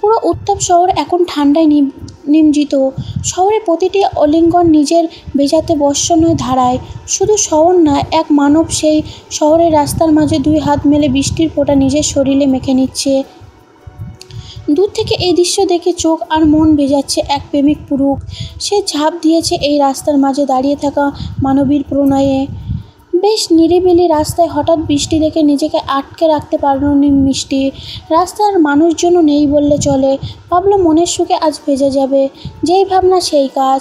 পুরো উত্তপ শহর এখন ঠান্ডায় নিমজ্জিত। শহরে প্রতিটি অলিঙ্গন নিজের ভেজাতে বর্ষ নয় ধারায়। শুধু শহর না, এক মানব সেই শহরের রাস্তার মাঝে দুই হাত মেলে বৃষ্টির ফোঁটা নিজের শরীরে মেখে নিচ্ছে। দূর থেকে এই দৃশ্য দেখে চোখ আর মন ভেজাচ্ছে এক প্রেমিক পুরুষ। সে ঝাঁপ দিয়েছে এই রাস্তার মাঝে দাঁড়িয়ে থাকা মানবীর প্রণয়ে। বেশ নিরিবিলি রাস্তায় হঠাৎ বৃষ্টি দেখে নিজেকে আটকে রাখতে পারলনি মিষ্টি। রাস্তার মানুষজনও নেই বললে চলে। ভাবলো মনের সুখে আজ ভেজে যাবে। যেই ভাবনা সেই কাজ।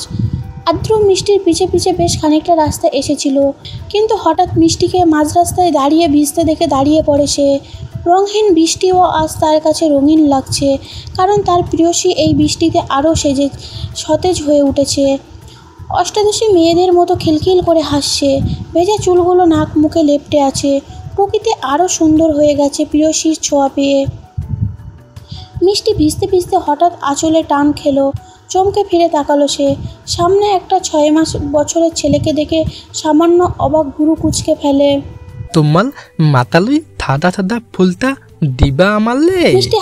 আদ্র মিষ্টির পিছে পিছে বেশ খানিকটা রাস্তা এসেছিল, কিন্তু হঠাৎ মিষ্টিকে মাঝ রাস্তায় দাঁড়িয়ে ভিজতে দেখে দাঁড়িয়ে পড়ে সে। রঙহীন বৃষ্টিও আজ তার কাছে রঙিন লাগছে, কারণ তার প্রিয়সী এই বৃষ্টিতে আরও সতেজ হয়ে উঠেছে। অষ্টাদশী মেয়েদের মতো খিলখিল করে হাসছে। ভেজা চুলগুলো নাক মুখে লেপ্টে আছে। প্রকৃতি আরও সুন্দর হয়ে গেছে প্রিয়সীর ছোঁয়া পেয়ে। মিষ্টি ভিজতে ভিজতে হঠাৎ আঁচলে টান খেলো। চমকে ফিরে তাকালো সে। সামনে একটা 6 বছরের ছেলেকে দেখে সামান্য অবাক ভুরু কুঁচকে ফেলে। তোমার মাতালই থাদা থাদা ফুলটা দিবা আমালে? মিষ্টি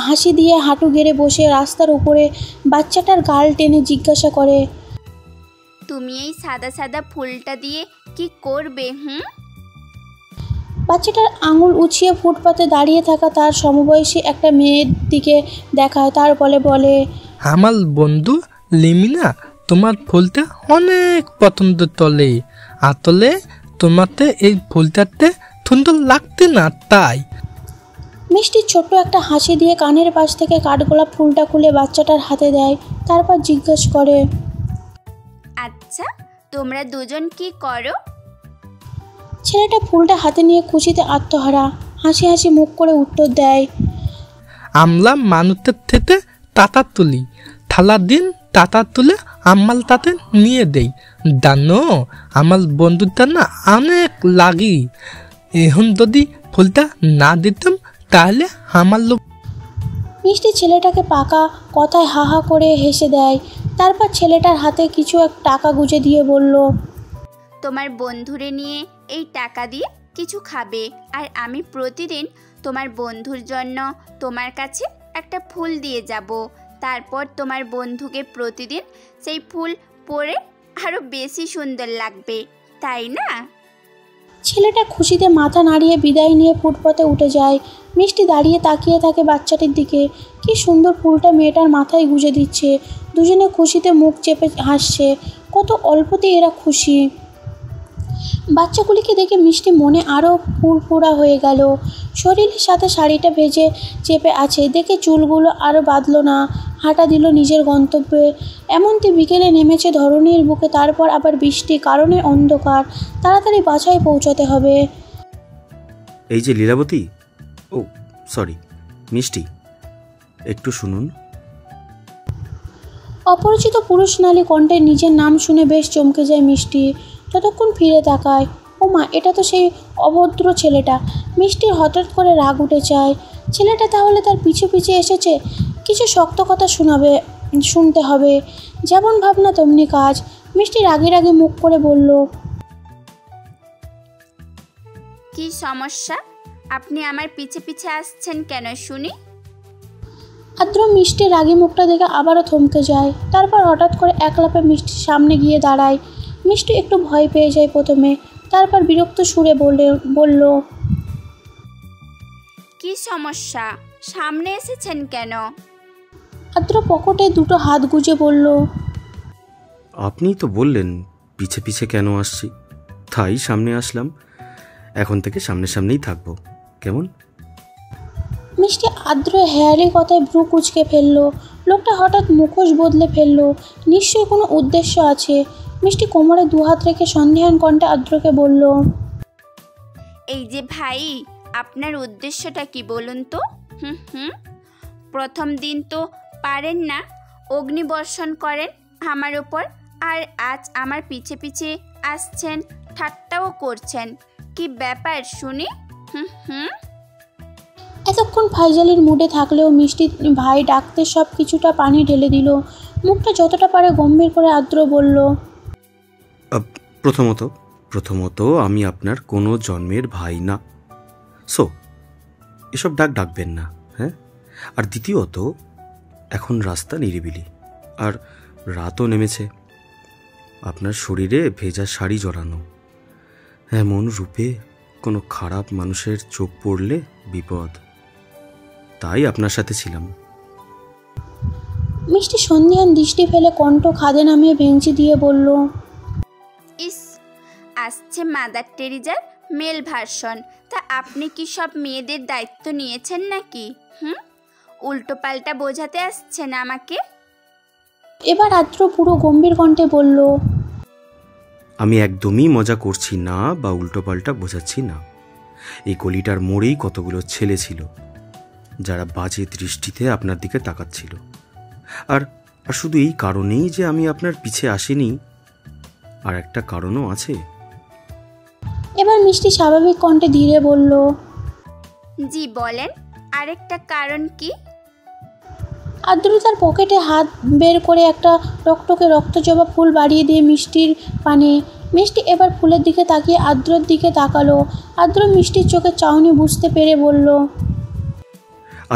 হাসি দিয়ে হাঁটু গেড়ে বসে রাস্তার উপরে বাচ্চাটার গাল টেনে জিজ্ঞাসা করে, তুমি এই সাদা সাদা ফুলটা দিয়ে কি করবে? বাচ্চাটার আঙুল উঁচিয়ে ফুটপাতে দাঁড়িয়ে থাকা তার সমবয়সী একটা মেয়ের দিকে দেখায়। তার বলে, আমার বন্ধু লিমিনা তোমার ফুলটা অনেক পছন্দ তলে আতলে তোমাতে এই ফুলটাতে সুন্দর লাগতে না তাই। মিষ্টি ছোট্ট একটা হাসি দিয়ে কানের পাশ থেকে কাঠগোলাপ ফুলটা খুলে বাচ্চাটার হাতে দেয়। তারপর জিজ্ঞেস করে, আচ্ছা তোমরা দুজন কি করো? ছেলেটা ফুলটা হাতে নিয়ে খুশিতে আত্মহারা। হাসি হাসি মুখ করে উত্তর দেয়, আমরা মানুষের থেকে টাকা তুলি, থালা দিন টাকা তুলে আমার তাতে নিয়ে দেই। জানো আমার বন্ধুটা না অনেক লাগি। এখন যদি ফুলটা না দিতাম তাহলে আমার লোক। মিষ্টি ছেলেটাকে পাকা কথায় হা হা করে হেসে দেয়। তারপর ছেলেটার হাতে কিছু এক টাকা গুঁজে দিয়ে বলল, তোমার বন্ধুরে নিয়ে এই টাকা দিয়ে কিছু খাবে, আর আমি প্রতিদিন তোমার বন্ধুর জন্য তোমার কাছে একটা ফুল দিয়ে যাব। তারপর তোমার বন্ধুকে প্রতিদিন সেই ফুল পরে আরও বেশি সুন্দর লাগবে, তাই না? ছেলেটা খুশিতে মাথা নাড়িয়ে বিদায় নিয়ে ফুটপাতে উঠে যায়। মিষ্টি দাঁড়িয়ে তাকিয়ে থাকে বাচ্চাটির দিকে। কি সুন্দর ফুলটা মেয়েটার মাথায় গুঁজে দিচ্ছে। দুজনে খুশিতে মুখ চেপে হাসছে। কত অল্পতে এরা খুশি। বাচ্চাগুলিকে দেখে মিষ্টি মনে আরও ফুরফুরা হয়ে গেল। শরীরের সাথে শাড়িটা ভেজে চেপে আছে দেখে চুলগুলো আরও বাঁধল না। হাঁটা দিল নিজের গন্তব্যে। এমনটি বিকেলে নেমেছে ধরণীর বুকে। তারপর আবার বৃষ্টি, কারণে অন্ধকার। তাড়াতাড়ি বাসায় পৌঁছাতে হবে। এই যে লীলাবতী, ও সরি মিষ্টি, একটু শুনুন। অপরিচিত পুরুষ নালী কণ্ঠে নিজের নাম শুনে বেশ চমকে যায় মিষ্টি। ততক্ষণ ফিরে তাকায়। ও মা, এটা তো সেই অভদ্র ছেলেটা। মিষ্টির হঠাৎ করে রাগ উঠে যায়। ছেলেটা তাহলে তার পিছু পিছে এসেছে। কিছু শক্ত কথা শুনতে হবে। যেমন ভাবনা তেমনি কাজ। মিষ্টি রাগে রাগে মুখ করে বলল, কি সমস্যা? আপনি আমার পিছে পিছে আসছেন কেন শুনি? আদ্র মিষ্টির রাগী মুখটা দেখে আবারও থমকে যায়। তারপর হঠাৎ করে এক লাফে মিষ্টির সামনে গিয়ে দাঁড়ায়। মিষ্টি একটু ভয় পেয়ে যায় প্রথমে, তারপর বিরক্ত সুরে বলল, কি সমস্যা? সামনে এসেছেন কেন? আদ্র পকেটে দুটো হাত গুজে বলল, আপনিই তো বললেন পিছে পিছে কেন আসছি, তাই সামনে আসলাম। এখন থেকে সামনেই থাকবো, কেমন? মিষ্টি আদ্র হেয়ালি কথায় ভ্রু কুঁচকে ফেললো। লোকটা হঠাৎ মুখোশ বদলে ফেললো। নিশ্চয়ই কোনো উদ্দেশ্য আছে। মিষ্টি কোমরে দুহাত রেখে সন্দেহান কণ্ঠে আদ্রকে বলল, এই যে ভাই, আপনার উদ্দেশ্যটা কি বলুন তো? প্রথম দিন তো পারেন না, অগ্নিবর্ষণ করেন আমার ওপর, আর আজ আমার পিছে পিছে আসছেন, ঠাট্টাও করছেন। কি ব্যাপার শুনি? এতক্ষণ ফাইজালির মুডে থাকলেও মিষ্টি ভাই ডাকতে সব কিছুটা পানি ঢেলে দিল। মুখটা যতটা পারে গম্ভীর করে আদ্র বলল, প্রথমত আমি আপনার কোনো জন্মের ভাই না। সো এসব ডাকবেন না, হ্যাঁ? আর দ্বিতীয়ত, এখন রাস্তা নিরিবিলি আর রাতও নেমেছে। আপনার শরীরে ভেজা শাড়ি জড়ানো, এমন রূপে কোনো খারাপ মানুষের চোখ পড়লে বিপদ। তাই আপনার সাথে ছিলাম। মিষ্টি সন্ধিহান দৃষ্টি ফেলে কণ্ঠ খাদে নামিয়ে ভেঙচি দিয়ে বলল, ইস, আসছে মাদার টেরিজার মেল ভার্সন। তা আপনি কি সব মেয়েদের দায়িত্ব নিয়েছেন নাকি? উল্টো পাল্টা বোঝাতে আসছেন আমাকে। এবার আদ্র পুরো গম্ভীর কণ্ঠে বলল, আমি একদমই মজা করছি না বা উল্টোপাল্টা বোঝাচ্ছি না। এই গলিটার মোড়েই কতগুলো ছেলে ছিল যারা বাজে দৃষ্টিতে আপনার দিকে তাকাচ্ছিল। আর শুধু এই কারণেই যে আমি আপনার পিছে আসিনি, আর একটা কারণও আছে। এবার মিষ্টি স্বাভাবিক কণ্ঠে ধীরে বলল, জি বলেন, আরেকটা কারণ কি? আদ্র তার পকেটে হাত বের করে একটা টকটকে রক্তজবা ফুল বাড়িয়ে দিয়ে মিষ্টির পানে। মিষ্টি এবার ফুলের দিকে তাকিয়ে আদ্রর দিকে তাকালো। আদ্র মিষ্টির চোখে চাউনি বুঝতে পেরে বলল,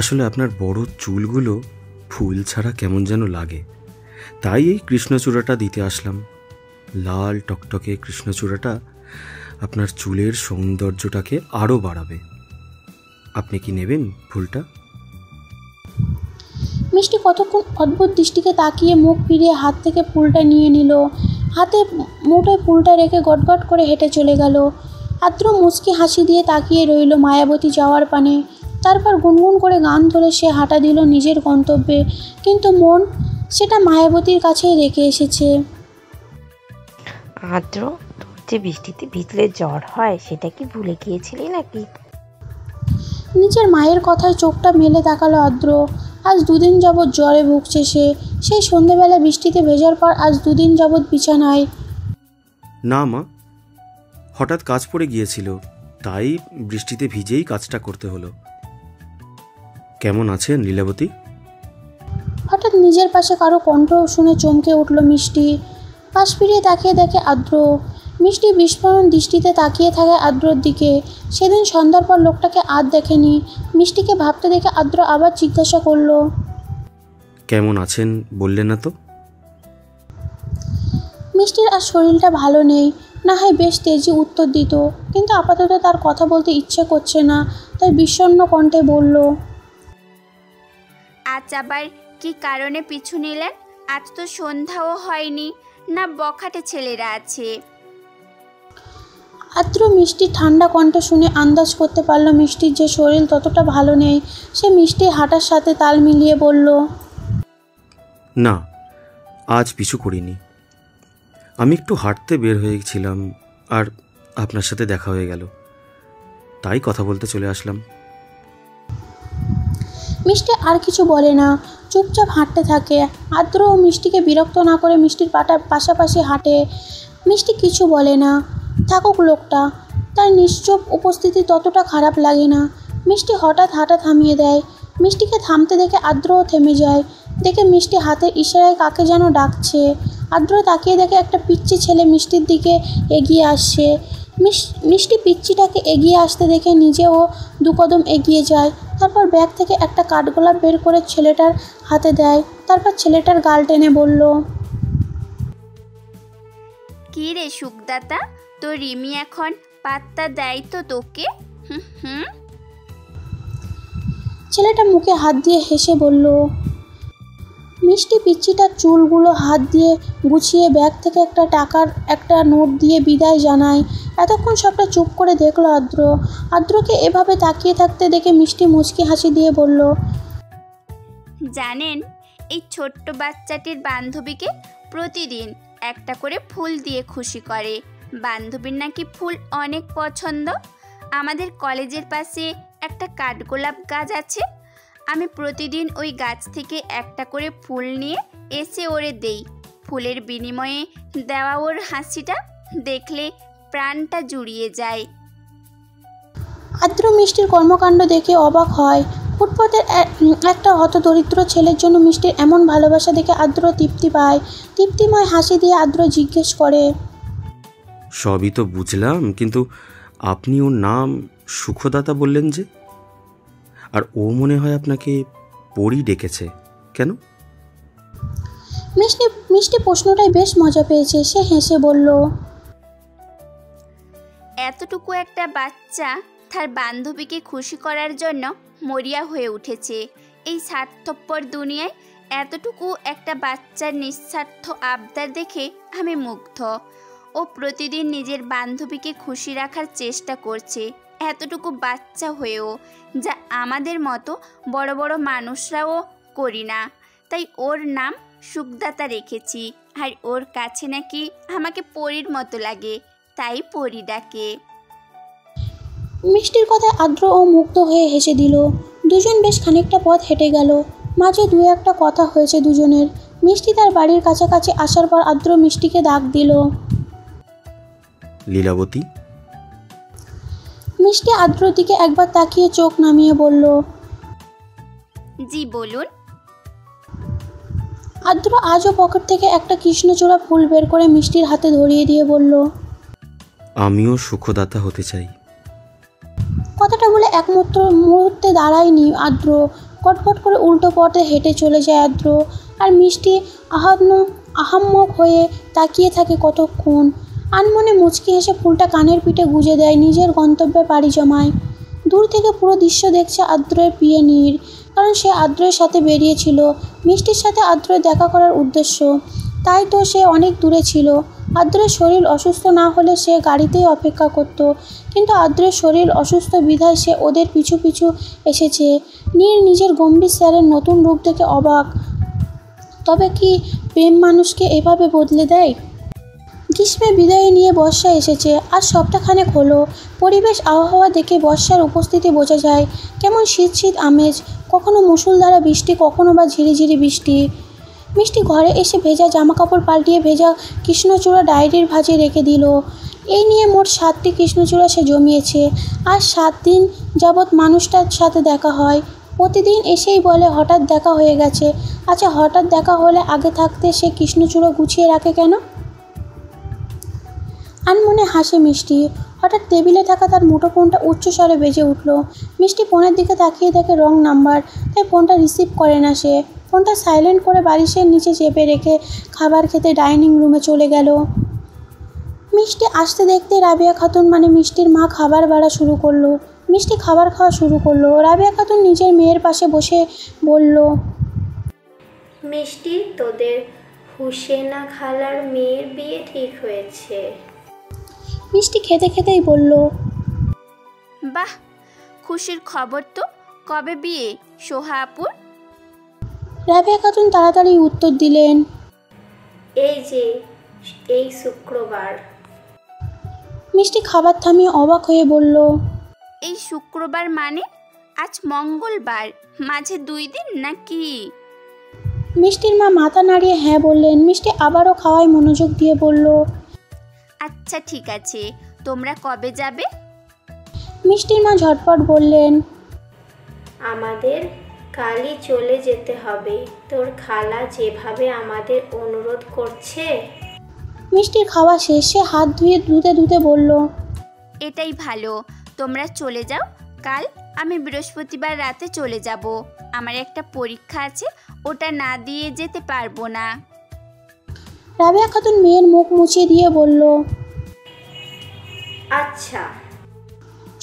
আসলে আপনার বড় চুলগুলো ফুল ছাড়া কেমন যেন লাগে, তাই এই কৃষ্ণচূড়াটা দিতে আসলাম। লাল টকটকে কৃষ্ণচূড়াটা আপনার চুলের সৌন্দর্যটাকে আরও বাড়াবে। আপনি কি নেবেন ফুলটা? মিষ্টি কতক্ষণ অদ্ভুত দৃষ্টিকে তাকিয়ে মুখ ফিরিয়ে হাত থেকে ফুলটা নিয়ে নিল। হাতে মুঠোয় ফুলটা রেখে গটগট করে হেঁটে চলে গেল। আদ্র মুচকি হাসি দিয়ে তাকিয়ে রইল মায়াবতী যাওয়ার পানে। তারপর গুনগুন করে গান ধরে সে হাঁটা দিল নিজের গন্তব্যে, কিন্তু মন সেটা মায়াবতীর কাছেই রেখে এসেছে। আদ্র, তোর যে বৃষ্টিতে ভিজলে জ্বর হয় সেটা কি ভুলে গিয়েছিলি নাকি? নিজের মায়ের কথায় চোখটা মেলে তাকালো আদ্র। আজ 2 দিন যাবৎ জ্বরে ভুগছে সে। সেই সন্ধেবেলা বৃষ্টিতে ভেজার পর আজ 2 দিন যাবৎ বিছানায়। না মা, হঠাৎ কাজ পড়ে গিয়েছিল, তাই বৃষ্টিতে ভিজেই কাজটা করতে হলো। কেমন আছেন লীলাবতী? হঠাৎ নিজের পাশে কারো কণ্ঠ শুনে চমকে উঠল মিষ্টি। পাশ ফিরিয়ে তাকিয়ে দেখে আদ্র। মিষ্টি বিস্ফোরণ দৃষ্টিতে তাকিয়ে থাকে আদ্রর দিকে। সেদিন সন্ধ্যার পর লোকটাকে আর দেখেনি। মিষ্টিকে ভাবতে দেখে আদ্র আবার জিজ্ঞাসা করলো, কেমন আছেন বললে না তো? মিষ্টির আর শরীরটা ভালো নেই। না হয় বেশ তেজি উত্তর দিত, কিন্তু আপাতত তার কথা বলতে ইচ্ছে করছে না, তাই বিষণ্ণ কণ্ঠে বলল, আজ আবার কি কারণে পিছু নিলেন? আজ তো সন্ধ্যাও হয়নি, না বখাটে ছেলেরা আছে? আদ্র মিষ্টির ঠান্ডা কণ্ঠ শুনে আন্দাজ করতে পারল মিষ্টির যে শরীর ততটা ভালো নেই। সে মিষ্টির হাঁটার সাথে তাল মিলিয়ে বলল, না, আজ পিছু করিনি। আমি একটু হাঁটতে বের হয়েছিলাম আর আপনার সাথে দেখা হয়ে গেল, তাই কথা বলতে চলে আসলাম। মিষ্টি আর কিছু বলে না, চুপচাপ হাঁটতে থাকে। আদ্র ও মিষ্টিকে বিরক্ত না করে মিষ্টির পাশাপাশি হাঁটে। মিষ্টি কিছু বলে না, থাকুক লোকটা, তার নিশ্চুপ উপস্থিতি ততটা খারাপ লাগে না। মিষ্টি হঠাৎ হাঁটা থামিয়ে দেয়। মিষ্টিকে থামতে দেখে আদ্রও থেমে যায়। দেখে মিষ্টি হাতের ইশারায় কাকে যেন ডাকছে। আদ্র তাকিয়ে দেখে একটা পিচ্চি ছেলে মিষ্টির দিকে এগিয়ে আসছে। মিষ্টি পিচ্চিটাকে এগিয়ে আসতে দেখে নিজেও 2 কদম এগিয়ে যায়। তারপর ব্যাগ থেকে একটা কাঠগোলাপ বের করে ছেলেটার হাতে দেয়। তারপর ছেলেটার গাল টেনে বলল, কি রে সুখদাতা, তোর রিমি এখন পাত্তা দেয় তো তোকে? ছেলেটা মুখে হাত দিয়ে হেসে বলল। মিষ্টি পিচ্চিটার চুলগুলো হাত দিয়ে গুছিয়ে ব্যাগ থেকে একটা নোট দিয়ে বিদায় জানায়। এতক্ষণ সবটা চুপ করে দেখলো আদ্র। আদ্রকে এভাবে তাকিয়ে থাকতে দেখে মিষ্টি মুচকি হাসি দিয়ে বলল, জানেন, এই ছোট্ট বাচ্চাটির বান্ধবীকে প্রতিদিন একটা করে ফুল দিয়ে খুশি করে। বান্ধবীর নাকি ফুল অনেক পছন্দ। আমাদের কলেজের পাশে একটা কাঠগোলাপ গাছ আছে। আমি প্রতিদিন ওই গাছ থেকে একটা করে ফুল নিয়ে এসে ওরে দেই। ফুলের বিনিময়ে দেওয়া ওর হাসিটা দেখলে প্রাণটা জুড়িয়ে যায়। আদ্র মিষ্টির কর্মকাণ্ড দেখে অবাক হয়। ফুটপাতের একটা হতদরিদ্র ছেলের জন্য মিষ্টির এমন ভালোবাসা দেখে আদ্র তৃপ্তি পায়। তৃপ্তিময় হাসি দিয়ে আদ্র জিজ্ঞেস করে, সবই তো বুঝলাম, কিন্তু আপনি ওর নাম সুখদাতা বললেন যে? আর ও মনে হয় আপনাকে পরী ডেকেছে কেন? মিষ্টি মিষ্টি প্রশ্নটাই বেশ মজা পেয়েছে। সে হেসে বলল, এতটুকু একটা বাচ্চা তার বান্ধবীকে খুশি করার জন্য মরিয়া হয়ে উঠেছে। এই স্বার্থপর দুনিয়ায় এতটুকু একটা বাচ্চার নিঃস্বার্থ আবদার দেখে আমি মুগ্ধ। ও প্রতিদিন নিজের বান্ধবীকে খুশি রাখার চেষ্টা করছে, এতটুকু বাচ্চা হয়েও, যা আমাদের মতো বড় বড় মানুষরাও করি না। তাই ওর নাম সুখদাতা রেখেছি। আর ওর কাছে নাকি আমাকে পরীর মতো লাগে, তাই পরী ডাকে। মিষ্টির কথায় আদ্র ও মুগ্ধ হয়ে হেসে দিল। দুজন বেশ খানিকটা পথ হেঁটে গেল। মাঝে দু একটা কথা হয়েছে দুজনের। মিষ্টি তার বাড়ির কাছাকাছি আসার পর আদ্র মিষ্টিকে ডাক দিল। লীলাবতী। মিষ্টি আদ্রর দিকে একবার তাকিয়ে চোখ নামিয়ে বলল, জি বলুন। আদ্র আজও পকেট থেকে একটা কৃষ্ণচূড়া ফুল বের করে মিষ্টির হাতে ধরিয়ে দিয়ে বলল, আমিও সুখদাতা হতে চাই। কথাটা বলে একমাত্র মুহূর্তে দাঁড়ায়নি আদ্র। কটকট করে উল্টো পথে হেঁটে চলে যায় আদ্র। আর মিষ্টি আহাম্মক হয়ে তাকিয়ে থাকে কতক্ষণ। আনমনে মুচকি হেসে ফুলটা কানের পিঠে গুঁজে দেয়, নিজের গন্তব্যে পাড়ি জমায়। দূর থেকে পুরো দৃশ্য দেখছে আদ্রের প্রিয় নীর, কারণ সে আদ্রের সাথে বেরিয়েছিল মিষ্টির সাথে আদ্রের দেখা করার উদ্দেশ্য। তাই তো সে অনেক দূরে ছিল। আদ্রের শরীর অসুস্থ না হলে সে গাড়িতেই অপেক্ষা করত, কিন্তু আদ্রের শরীর অসুস্থ বিধায় সে ওদের পিছু পিছু এসেছে। নীর নিজের গম্ভীর স্যারের নতুন রূপ দেখে অবাক। তবে কি প্রেম মানুষকে এভাবে বদলে দেয়? গ্রীষ্মে বিদায় নিয়ে বর্ষা এসেছে। আজ সপ্তাহখানেক হলো। পরিবেশ আবহাওয়া দেখে বর্ষার উপস্থিতি বোঝা যায়। কেমন শীত শীত আমেজ, কখনো মুষলধারা বৃষ্টি, কখনো বা ঝিরিঝিরি বৃষ্টি। মিষ্টি ঘরে এসে ভেজা জামাকাপড় পাল্টিয়ে ভেজা কৃষ্ণচূড়া ডায়েরির ভাঁজে রেখে দিল। এই নিয়ে মোট 7টি কৃষ্ণচূড়া সে জমিয়েছে। আর 7 দিন যাবৎ মানুষটার সাথে দেখা হয়। প্রতিদিন এসেই বলে হঠাৎ দেখা হয়ে গেছে। আচ্ছা, হঠাৎ দেখা হলে আগে থাকতে সে কৃষ্ণচূড়া গুছিয়ে রাখে কেন? আনমনে হাসে মিষ্টি। হঠাৎ টেবিলে থাকা তার মুঠোফোনটা উচ্চস্বরে বেজে উঠল। মিষ্টি ফোনের দিকে তাকিয়ে দেখে রং নাম্বার, তাই ফোনটা রিসিভ করে না সে। ফোনটা সাইলেন্ট করে বালিশের নিচে চেপে রেখে খাবার খেতে ডাইনিং রুমে চলে গেল। মিষ্টি আসতে দেখতে রাবেয়া খাতুন মানে মিষ্টির মা খাবার বাড়া শুরু করলো। মিষ্টি খাবার খাওয়া শুরু করলো। রাবেয়া খাতুন নিজের মেয়ের পাশে বসে বলল, মিষ্টি, তোদের হুসেনা খালার মেয়ের বিয়ে ঠিক হয়েছে। মিষ্টি খেতে খেতেই বলল, বাহ, খুশির খবর তো। কবে বিয়ে সোহা আপুর? রাবেয়া খাতুন তাড়াতাড়ি উত্তর দিলেন, এই শুক্রবার। মিষ্টি খাবার থামিয়ে অবাক হয়ে বলল, এই শুক্রবার মানে আজ মঙ্গলবার, মাঝে 2 দিন নাকি? মিষ্টির মা মাথা নাড়িয়ে হ্যাঁ বললেন। মিষ্টি আবারও খাওয়ায় মনোযোগ দিয়ে বলল, আচ্ছা ঠিক আছে, তোমরা কবে যাবে? মিষ্টির মা ঝটপট বললেন, আমাদের কালই চলে যেতে হবে। তোর খালা যেভাবে আমাদের অনুরোধ করছে। মিষ্টির খাওয়া শেষ। সে হাত ধুতে ধুতে বলল, এটাই ভালো, তোমরা চলে যাও। কাল আমি বৃহস্পতিবার রাতে চলে যাব। আমার একটা পরীক্ষা আছে, ওটা না দিয়ে যেতে পারবো না। রাবেয়া খাতুন মেয়ের মুখ মুছিয়ে দিয়ে বলল, আচ্ছা।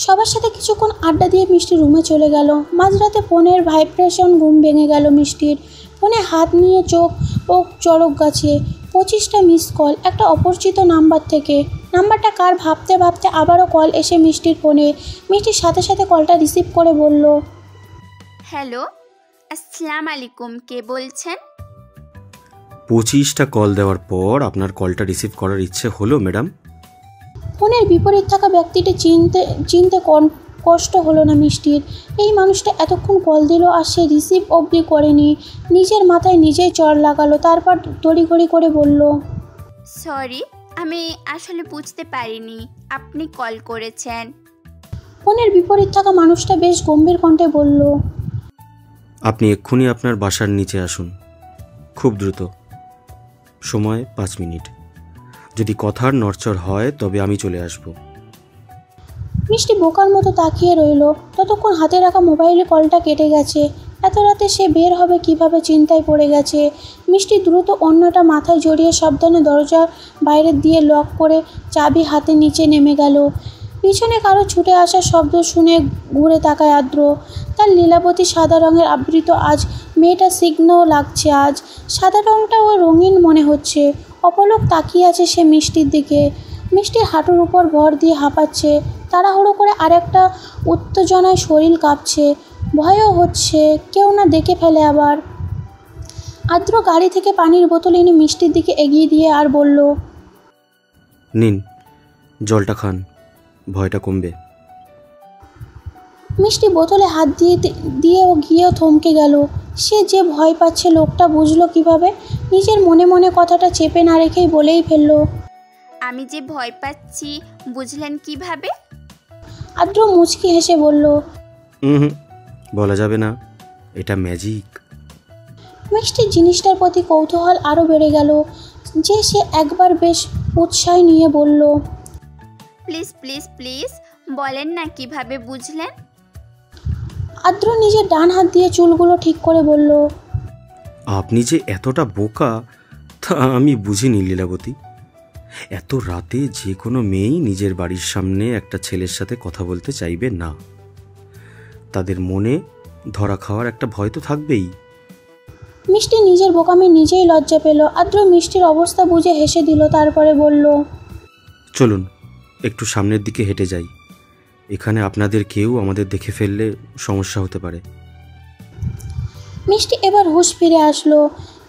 সবার সাথে কিছুক্ষণ আড্ডা দিয়ে মিষ্টি রুমে চলে গেল। মাঝরাতে ফোনের ভাইব্রেশন ঘুম ভেঙে গেল মিষ্টির। ফোনে হাত নিয়ে চোখ ও চড়ক গাছে। 25টা মিস কল, একটা অপরিচিত নাম্বার থেকে। নাম্বারটা কার ভাবতে ভাবতে আবারও কল এসে মিষ্টির ফোনে। মিষ্টির সাথে সাথে কলটা রিসিভ করে বলল, হ্যালো, আসসালামু আলাইকুম, কে বলছেন? 25টা কল দেওয়ার পর আপনার কলটা রিসিভ করার ইচ্ছে হলো ম্যাডাম? ফোনের বিপরীত থাকা ব্যক্তিটি চিনতে কষ্ট হলো না মিষ্টির। এই মানুষটা এতক্ষণ কল দিল আর সে রিসিভ অবধি করেনি। নিজের মাথায় নিজেই চড় লাগালো। তারপর তড়িঘড়ি করে বলল, সরি, আমি আসলে বুঝতে পারিনি আপনি কল করেছেন। ফোনের বিপরীত থাকা মানুষটা বেশ গম্ভীর কণ্ঠে বলল, আপনি এক্ষুনি আপনার বাসার নিচে আসুন, খুব দ্রুত। সময় 5 মিনিট। যদি কথার নড়চড় হয় তবে আমি চলে আসব। মিষ্টি বোকার মতো তাকিয়ে রইল। ততক্ষণ হাতে রাখা মোবাইলে কলটা কেটে গেছে। এত রাতে সে বের হবে কিভাবে চিন্তায় পড়ে গেছে। মিষ্টি দ্রুত অন্যটা মাথায় জড়িয়ে সাবধানে দরজার বাইরে দিয়ে লক করে চাবি হাতে নিচে নেমে গেল। পিছনে কারো ছুটে আসার শব্দ শুনে ঘুরে তাকায় আদ্র। তার লীলাবতী সাদা রঙের আবৃত আজ মেয়েটা সিগ্ন লাগছে। আজ সাদা রঙটাও রঙিন মনে হচ্ছে। অপলক তাকিয়ে আছে সে মিষ্টির দিকে। মিষ্টির হাঁটুর উপর ভর দিয়ে হাঁপাচ্ছে। তাড়াহুড়ো করে আরেকটা উত্তেজনায় শরীর কাঁপছে। ভয়ও হচ্ছে কেউ না দেখে ফেলে আবার। আদ্র গাড়ি থেকে পানির বোতল এনে মিষ্টির দিকে এগিয়ে দিয়ে আর বলল, নিন, জলটা খান, ভয়টা কমবে। মিষ্টি বোতলে হাত দিয়েও গিয়েও থমকে গেল। সে যে ভয় পাচ্ছে লোকটা বুঝলো কিভাবে? নিজের মনে মনে কথাটা চেপে না রেখেই বলেই ফেলল, আমি যে ভয় পাচ্ছি বুঝলেন কিভাবে? আদ্র মুচকি হেসে বলল, বলা যাবে না, এটা ম্যাজিক। মিষ্টির জিনিসটার প্রতি কৌতূহল আরও বেড়ে গেল যে সে একবার বেশ উৎসাহ নিয়ে বলল, প্লিজ প্লিজ প্লিজ বলেন না কিভাবে বুঝলেন? আদ্র নিজের ডান হাত দিয়ে চুলগুলো ঠিক করে বলল, আপনি যে এতটা বোকা তা আমি বুঝিনি লীলাবতী। এত রাতে যে কোনো মেয়েই নিজের বাড়ির সামনে একটা ছেলের সাথে কথা বলতে চাইবে না। তাদের মনে ধরা খাওয়ার একটা ভয় তো থাকবেই। মিষ্টি নিজের বোকামি নিজেই লজ্জা পেল। আদ্র মিষ্টির অবস্থা বুঝে হেসে দিল। তারপরে বলল, চলুন একটু সামনের দিকে হেঁটে যাই। এখানে আপনাদের কেউ আমাদের দেখে ফেললে সমস্যা হতে পারে। মিষ্টি এবার হুঁশ ফিরে আসলো।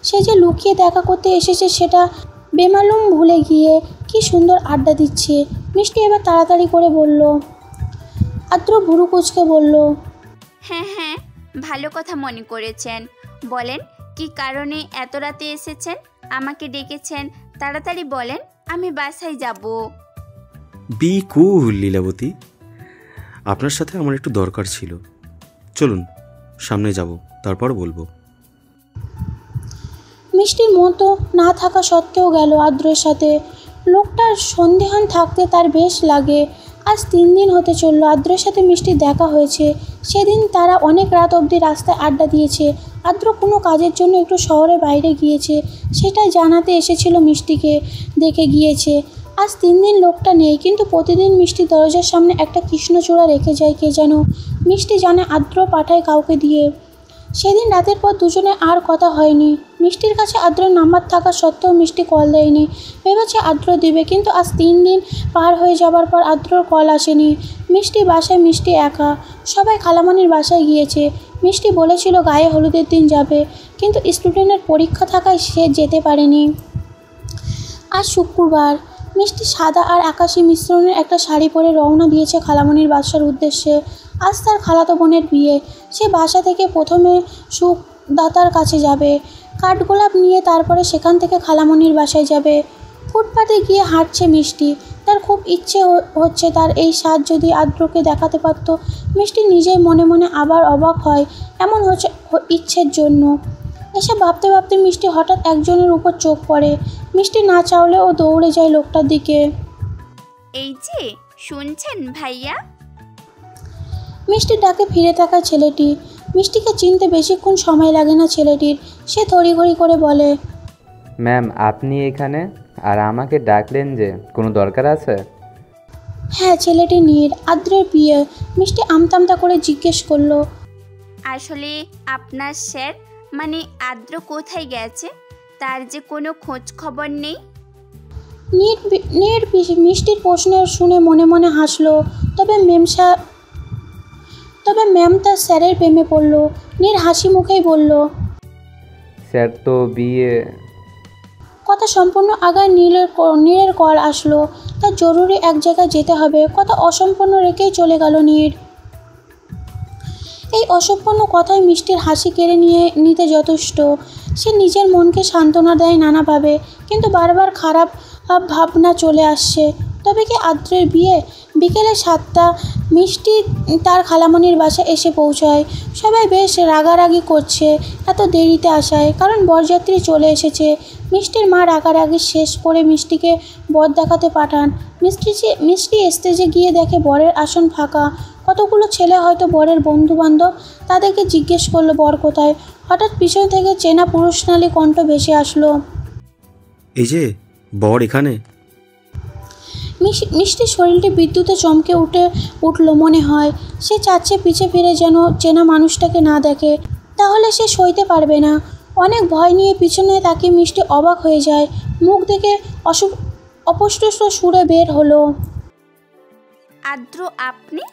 সে যে লুকিয়ে দেখা করতে এসেছে সেটা বেমালুম ভুলে গিয়ে কি সুন্দর আড্ডা দিচ্ছে। মিষ্টি এবার তাড়াতাড়ি করে বলল। আদ্র ভুরু কুঁচকে বলল, হ্যাঁ হ্যাঁ, ভালো কথা মনে করেছেন। বলেন কি কারণে এত রাতে এসেছেন, আমাকে ডেকেছেন? তাড়াতাড়ি বলেন, আমি বাসায় যাব। বি কুল লীলাবতী, আপনার সাথে আমার একটু দরকার ছিল। চলুন সামনে যাব, তারপর বলবো। মিষ্টির মতো না থাকা সত্ত্বেও গেল আদ্রের সাথে। লোকটার সন্দেহান থাকতে তার বেশ লাগে। আজ 3 দিন হতে চলল আদ্রের সাথে মিষ্টির দেখা হয়েছে। সেদিন তারা অনেক রাত অবধি রাস্তায় আড্ডা দিয়েছে। আদ্র কোনো কাজের জন্য একটু শহরের বাইরে গিয়েছে, সেটাই জানাতে এসেছিল মিষ্টিকে দেখে গিয়েছে। আজ 3 দিন লোকটা নেই, কিন্তু প্রতিদিন মিষ্টি দরজার সামনে একটা কৃষ্ণচূড়া রেখে যায় কে যেন। মিষ্টি জানে আদ্র পাঠায় কাউকে দিয়ে। সেদিন রাতের পর দুজনে আর কথা হয়নি। মিষ্টির কাছে আদ্রের নাম্বার থাকা সত্ত্বেও মিষ্টি কল দেয়নি। ভেবেছে আদ্র দিবে, কিন্তু আজ 3 দিন পার হয়ে যাবার পর আদ্রর কল আসেনি। মিষ্টি বাসায়, মিষ্টি একা। সবাই খালামণির বাসায় গিয়েছে। মিষ্টি বলেছিল গায়ে হলুদের দিন যাবে, কিন্তু স্টুডেন্টের পরীক্ষা থাকায় সে যেতে পারেনি। আজ শুক্রবার। মিষ্টি সাদা আর আকাশি মিশ্রণের একটা শাড়ি পরে রওনা দিয়েছে খালামণির বাসার উদ্দেশ্যে। আজ তার খালাতো বোনের বিয়ে। সে বাসা থেকে প্রথমে সুখদাতার কাছে যাবে, কাঠগোলাপ নিয়ে তারপরে সেখান থেকে খালামণির বাসায় যাবে। ফুটপাতে গিয়ে হাঁটছে মিষ্টি। তার খুব ইচ্ছে হচ্ছে তার এই সাজ যদি আদ্রকে দেখাতে পারত। মিষ্টি নিজেই মনে মনে আবার অবাক হয় এমন হচ্ছে ইচ্ছের জন্য। এসব ভাবতে ভাবতে মিষ্টি হঠাৎ একজনের উপর চোখ পড়ে। মিষ্টি না চাইলেও দৌড়ে যায় লোকটার দিকে। এই যে শুনছেন ভাইয়া? মিষ্টির ডাকে ফিরে তাকায় ছেলেটি। মিষ্টিকে চিনতে বেশিক্ষণ সময় লাগে না ছেলেটির। সে তড়িঘড়ি করে বলে, ম্যাম আপনি এখানে? আর আমাকে ডাকলেন যে, কোনো দরকার আছে? হ্যাঁ, ছেলেটি নীর, আদ্রের বিয়ে। মিষ্টি আমতামতা করে জিজ্ঞেস করলো, আসলে আপনার স্যার মানে আদ্র কোথায় গেছে, তার যে কোনো খোঁজ খবর নেই? নীর মিষ্টির প্রশ্নের শুনে মনে মনে হাসলো। তবে ম্যাম তার স্যারের প্রেমে পড়ল। নীর হাসি মুখেই বলল, স্যার তো বিয়ে। কথা সম্পূর্ণ আগায় নীরের কল আসলো। তার জরুরি এক জায়গায় যেতে হবে। কথা অসম্পূর্ণ রেখেই চলে গেল নীর। এই অসম্পূর্ণ কথাই মিষ্টির হাসি কেড়ে নিতে যথেষ্ট। সে নিজের মনকে সান্ত্বনা দেয় নানাভাবে, কিন্তু বারবার খারাপ ভাবনা চলে আসছে। তবে কি আদ্রের বিয়ে? বিকেলে 7টা মিষ্টি তার খালামণির বাসায় এসে পৌঁছায়। সবাই বেশ রাগারাগি করছে এত দেরিতে আসায়, কারণ বরযাত্রী চলে এসেছে। মিষ্টির মা রাগারাগি শেষ করে মিষ্টিকে বর দেখাতে পাঠান। মিষ্টি স্টেজে গিয়ে দেখে বরের আসন ফাঁকা। কতগুলো ছেলে, হয়তো বরের বন্ধুবান্ধব, তাদেরকে জিজ্ঞেস করলো বর কোথায়। হঠাৎ পিছন থেকে চেনা পুরুষনালী কণ্ঠ ভেসে আসলো, এই যে বর এখানে। মিষ্টির শরীরটি বিদ্যুতে চমকে উঠল। মনে হয় সে চাচ্ছে পিছে ফিরে যেন চেনা মানুষটাকে না দেখে, তাহলে সে সইতে পারবে না। অনেক ভয় নিয়ে পিছনে তাকিয়ে মিষ্টি অবাক হয়ে যায়। মুখ থেকে অস্পষ্ট সুরে বের হলো, আদ্র আপনি?